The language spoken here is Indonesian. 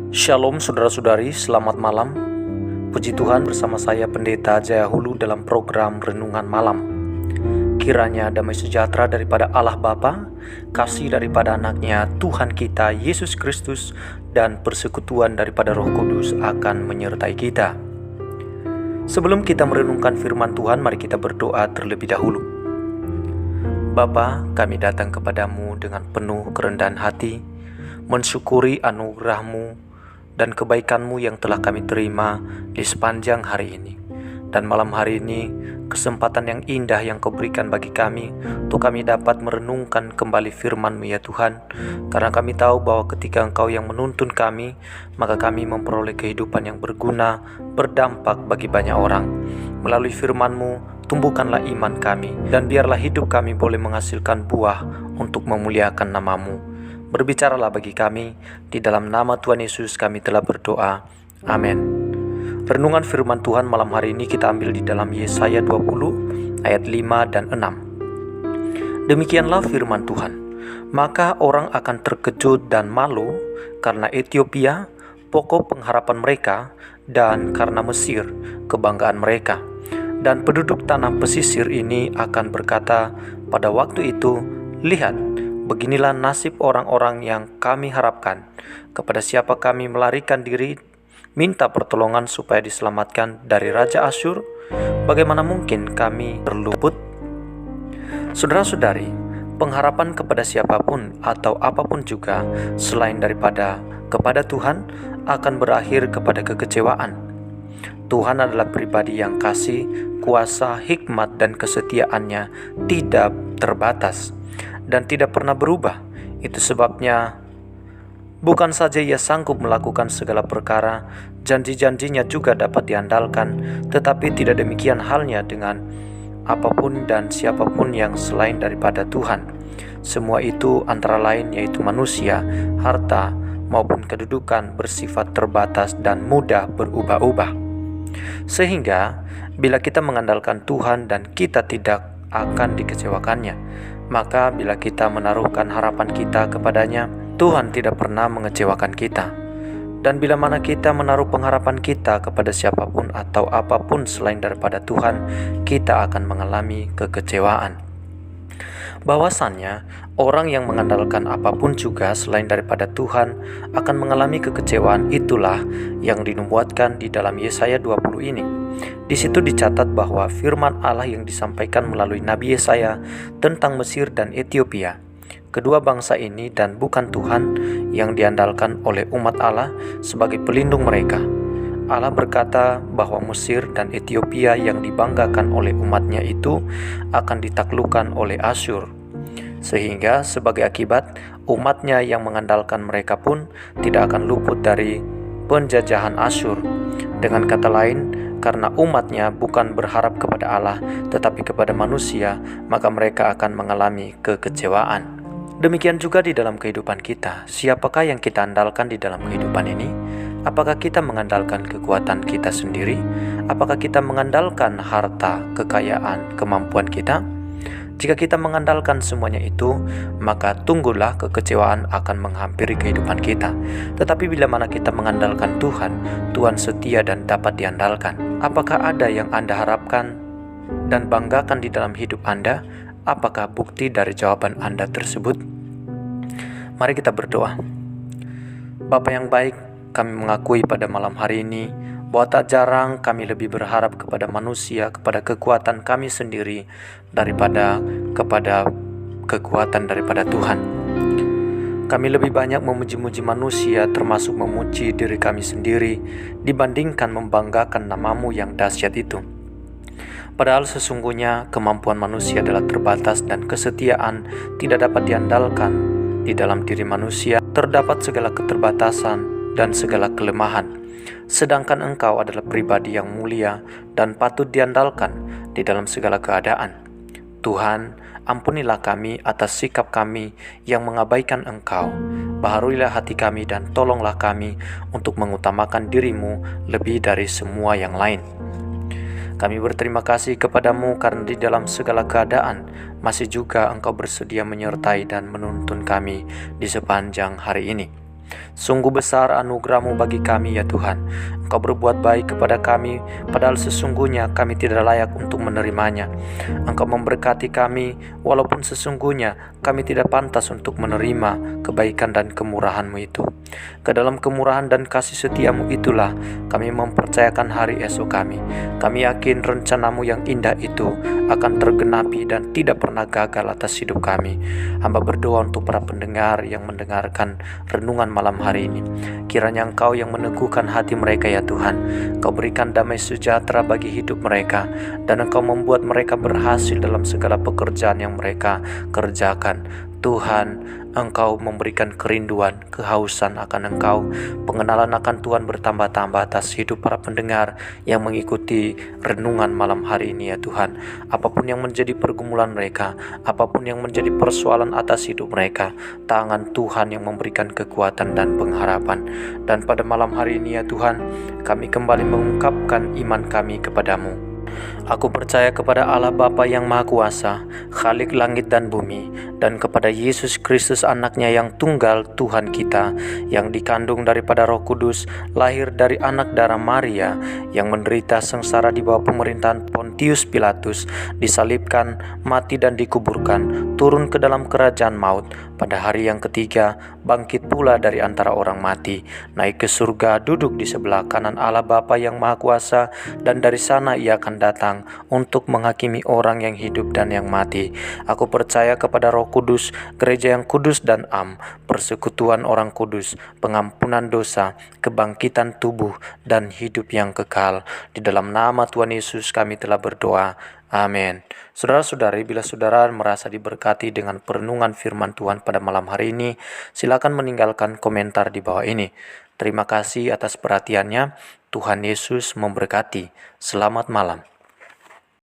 Shalom saudara-saudari, selamat malam. Puji Tuhan, bersama saya Pendeta Jaya Hulu dalam program Renungan Malam. Kiranya damai sejahtera daripada Allah Bapa, kasih daripada anaknya Tuhan kita Yesus Kristus, dan persekutuan daripada Roh Kudus akan menyertai kita. Sebelum kita merenungkan firman Tuhan, mari kita berdoa terlebih dahulu. Bapa, kami datang kepadamu dengan penuh kerendahan hati, mensyukuri anugerah-Mu dan kebaikan-Mu yang telah kami terima di sepanjang hari ini. Dan malam hari ini, kesempatan yang indah yang Kau berikan bagi kami untuk kami dapat merenungkan kembali firman-Mu ya Tuhan. Karena kami tahu bahwa ketika Engkau yang menuntun kami, maka kami memperoleh kehidupan yang berguna, berdampak bagi banyak orang. Melalui firman-Mu, tumbuhkanlah iman kami, dan biarlah hidup kami boleh menghasilkan buah untuk memuliakan nama-Mu. Berbicaralah bagi kami, di dalam nama Tuhan Yesus kami telah berdoa. Amin. Renungan firman Tuhan malam hari ini kita ambil di dalam Yesaya 20 ayat 5 dan 6. Demikianlah firman Tuhan. Maka orang akan terkejut dan malu karena Ethiopia, pokok pengharapan mereka, dan karena Mesir, kebanggaan mereka. Dan penduduk tanah pesisir ini akan berkata pada waktu itu, lihat, beginilah nasib orang-orang yang kami harapkan. Kepada siapa kami melarikan diri, minta pertolongan supaya diselamatkan dari Raja Asyur? Bagaimana mungkin kami terluput? Saudara-saudari, pengharapan kepada siapapun atau apapun juga selain daripada kepada Tuhan akan berakhir kepada kekecewaan. Tuhan adalah pribadi yang kasih, kuasa, hikmat, dan kesetiaannya tidak terbatas dan tidak pernah berubah. Itu sebabnya bukan saja Ia sanggup melakukan segala perkara, janji-janjinya juga dapat diandalkan, tetapi tidak demikian halnya dengan apapun dan siapapun yang selain daripada Tuhan. Semua itu antara lain yaitu manusia, harta, maupun kedudukan bersifat terbatas dan mudah berubah-ubah. Sehingga bila kita mengandalkan Tuhan dan kita tidak akan dikecewakannya, maka bila kita menaruhkan harapan kita kepadanya, Tuhan tidak pernah mengecewakan kita. Dan bila mana kita menaruh pengharapan kita kepada siapapun atau apapun selain daripada Tuhan, kita akan mengalami kekecewaan. Bahwasannya, orang yang mengandalkan apapun juga selain daripada Tuhan akan mengalami kekecewaan. Itulah yang dinubuatkan di dalam Yesaya 20 ini. Di situ dicatat bahwa firman Allah yang disampaikan melalui Nabi Yesaya tentang Mesir dan Ethiopia, kedua bangsa ini dan bukan Tuhan yang diandalkan oleh umat Allah sebagai pelindung mereka. Allah berkata bahwa Mesir dan Ethiopia yang dibanggakan oleh umatnya itu akan ditaklukkan oleh Asyur. Sehingga sebagai akibat, umatnya yang mengandalkan mereka pun tidak akan luput dari penjajahan Asyur. Dengan kata lain, karena umatnya bukan berharap kepada Allah tetapi kepada manusia, maka mereka akan mengalami kekecewaan. Demikian juga di dalam kehidupan kita. Siapakah yang kita andalkan di dalam kehidupan ini? Apakah kita mengandalkan kekuatan kita sendiri? Apakah kita mengandalkan harta, kekayaan, kemampuan kita? Jika kita mengandalkan semuanya itu, maka tunggulah kekecewaan akan menghampiri kehidupan kita. Tetapi bila mana kita mengandalkan Tuhan, Tuhan setia dan dapat diandalkan. Apakah ada yang Anda harapkan dan banggakan di dalam hidup Anda? Apakah bukti dari jawaban Anda tersebut? Mari kita berdoa. Bapa yang baik, kami mengakui pada malam hari ini bahwa tak jarang kami lebih berharap kepada manusia, kepada kekuatan kami sendiri daripada kepada kekuatan daripada Tuhan. Kami lebih banyak memuji-muji manusia, termasuk memuji diri kami sendiri, dibandingkan membanggakan nama-Mu yang dahsyat itu. Padahal sesungguhnya kemampuan manusia adalah terbatas dan kesetiaan tidak dapat diandalkan. Di dalam diri manusia terdapat segala keterbatasan dan segala kelemahan. Sedangkan Engkau adalah pribadi yang mulia dan patut diandalkan di dalam segala keadaan. Tuhan, ampunilah kami atas sikap kami yang mengabaikan Engkau. Baharuilah hati kami dan tolonglah kami untuk mengutamakan diri-Mu lebih dari semua yang lain. Kami berterima kasih kepadamu karena di dalam segala keadaan masih juga Engkau bersedia menyertai dan menuntun kami di sepanjang hari ini. Sungguh besar anugerah-Mu bagi kami ya Tuhan. Engkau berbuat baik kepada kami, padahal sesungguhnya kami tidak layak untuk menerimanya. Engkau memberkati kami, walaupun sesungguhnya kami tidak pantas untuk menerima kebaikan dan kemurahan-Mu itu. Ke dalam kemurahan dan kasih setia-Mu itulah kami mempercayakan hari esok kami. Kami yakin rencana-Mu yang indah itu akan tergenapi dan tidak pernah gagal atas hidup kami. Hamba berdoa untuk para pendengar yang mendengarkan renungan malam hari ini. Kiranya Engkau yang meneguhkan hati mereka ya Tuhan. Engkau berikan damai sejahtera bagi hidup mereka, dan Engkau membuat mereka berhasil dalam segala pekerjaan yang mereka kerjakan. Tuhan, Engkau memberikan kerinduan, kehausan akan Engkau. Pengenalan akan Tuhan bertambah-tambah atas hidup para pendengar yang mengikuti renungan malam hari ini ya Tuhan. Apapun yang menjadi pergumulan mereka, apapun yang menjadi persoalan atas hidup mereka, tangan Tuhan yang memberikan kekuatan dan pengharapan. Dan pada malam hari ini ya Tuhan, kami kembali mengungkapkan iman kami kepadamu. Aku percaya kepada Allah Bapa yang Maha Kuasa, Khalik langit dan bumi, dan kepada Yesus Kristus anaknya yang tunggal Tuhan kita, yang dikandung daripada Roh Kudus, lahir dari anak darah Maria, yang menderita sengsara di bawah pemerintahan Pontius Pilatus, disalibkan, mati dan dikuburkan, turun ke dalam kerajaan maut, pada hari yang ketiga bangkit pula dari antara orang mati, naik ke surga, duduk di sebelah kanan Allah Bapa yang Maha Kuasa, dan dari sana Ia akan datang untuk menghakimi orang yang hidup dan yang mati. Aku percaya kepada Roh Kudus, gereja yang kudus dan am, persekutuan orang kudus, pengampunan dosa, kebangkitan tubuh, dan hidup yang kekal. Di dalam nama Tuhan Yesus kami telah berdoa. Amin. Saudara-saudari, bila saudara merasa diberkati dengan perenungan firman Tuhan pada malam hari ini, silakan meninggalkan komentar di bawah ini. Terima kasih atas perhatiannya. Tuhan Yesus memberkati. Selamat malam.